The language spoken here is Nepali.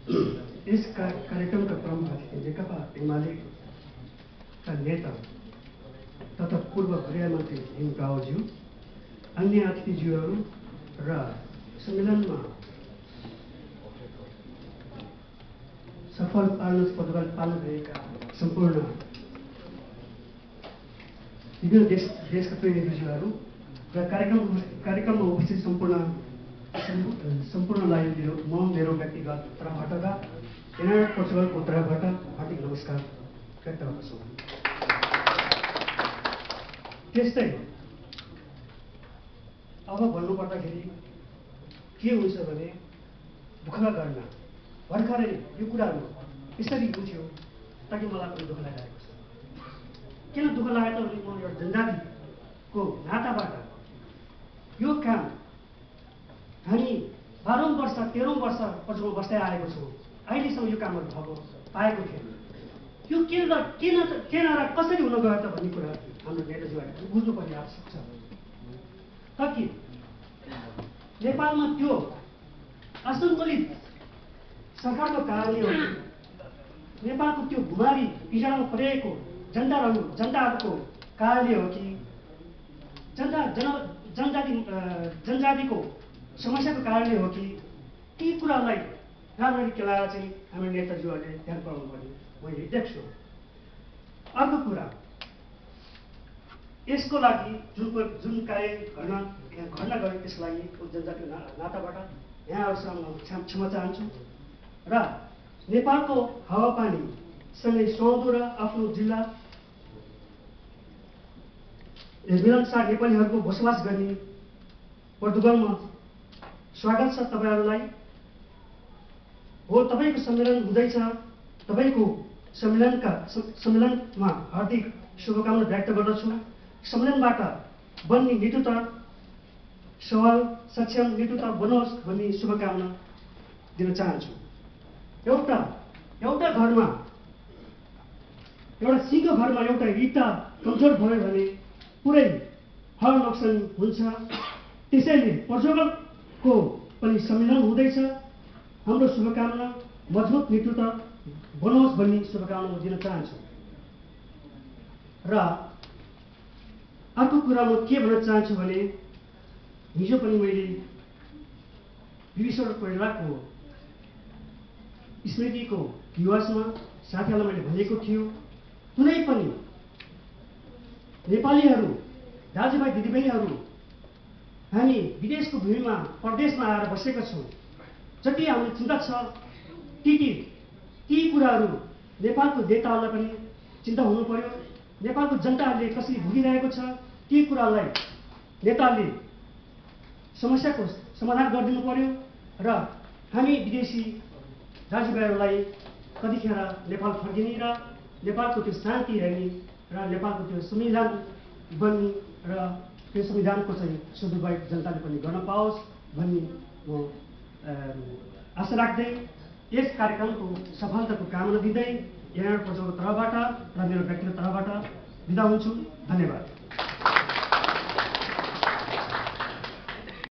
इस कार्यक्रम का प्रमुख अतिथि नेकपा एमालेका नेता तथा पूर्व गृहमन्त्री हिम रावज्यू, अन्य अतिथिज्यूहरू र सम्मेलनमा सफल पालन गरेका सम्पूर्ण विभिन्न देशका प्रतिनिधिज्यूहरू र कार्यक्रममा उपस्थित सम्पूर्णलाई म मेरो व्यक्तिगत तर्फबाट र युनाइटेड पोर्चुगलको तर्फबाट हार्दिक नमस्कार व्यक्त गर्दछु। त्यस्तै अब भन्नुपर्दाखेरि के हुन्छ भने दुःख गर्न भर्खरै यो कुराहरू यसरी बुझ्यो ताकि मलाई पनि दुःख लागिरहेको छ। किन दुःख लाग्यो त भने म एउटा जनजातिको नाताबाट यो काम हामी 12औं वर्ष 13औं वर्ष पछिल्लो बस्दै आएको छौँ। अहिलेसम्म यो कामहरू भएको पाएको थिएन। यो किन र कसरी हुन गयो त भन्ने कुरा हाम्रो नेताजीहरूले बुझ्नुपर्ने आवश्यक छ। ताकि नेपालमा त्यो असन्तुलित सरकारको कारणले हो कि नेपालको त्यो गुमारी पीडामा परेको जनताहरूको कारणले हो कि जनजातिको समस्याको कारणले हो कि ती कुरालाई राम्ररी केलाएर चाहिँ हाम्रो नेताजीहरूले ध्यान पुर्याउनु पर्ने मैले देख्छु। अर्को कुरा, यसको लागि जुन कार्य गर्न गयो त्यसको लागि जनजातिको नाताबाट यहाँहरूसँग क्षमा चाहन्छु र नेपालको हावापानी सँगै सुहाउँदो र आफ्नो जिल्ला मिलनसार नेपालीहरूको बसोबास गर्ने पोर्तुगलमा स्वागत छ तपाईँहरूलाई। हो तपाईँको सम्मेलन हुँदैछ, तपाईँको सम्मेलनमा हार्दिक शुभकामना व्यक्त गर्दछु। सम्मेलनबाट बन्ने नेतृत्व सबल सक्षम नेतृत्व बनोस् भन्ने शुभकामना दिन चाहन्छु। एउटा घरमा एउटा सिंहको घरमा एउटा इँटा कमजोर भयो भने पुरै हर नोक्सानी हुन्छ। त्यसैले पोर्चुगलको पनि सम्मेलन हुँदैछ। हाम्रो शुभकामना मजबुत नेतृत्व बनोस् भन्ने शुभकामना दिन चाहन्छु। र अर्को कुरा म के भन्न चाहन्छु भने हिजो पनि मैले विश्वेश्वर कोइरालाको स्मृतिको दिवसमा साथीहरूलाई मैले भनेको थियो, कुनै पनि नेपालीहरू दाजुभाइ दिदीबहिनीहरू हामी विदेशको भूमिमा परदेशमा आएर बसेका छौँ। जति हामीलाई चिन्ता छ ती कुराहरू नेपालको नेताहरूलाई पनि चिन्ता हुनु पर्यो। नेपालको जनताहरूले कसरी भोगिरहेको छ ती कुरालाई नेताले समस्याको समाधान गरिदिनु पर्यो र हामी विदेशी दाजुभाइहरूलाई कतिखेर नेपाल फर्किने र नेपालको त्यो शान्ति हेर्ने र नेपालको त्यो संविधान बन्ने र त्यो संविधानको चाहिँ सदुपयोग जनताले पनि गर्न पाओस् भन्ने म आशा राख्दै यस कार्यक्रमको सफलताको कामना दिँदै युनाइटेड पोर्चुगलको तर्फबाट र मेरो व्यक्तिगत तर्फबाट बिदा हुन्छु। धन्यवाद।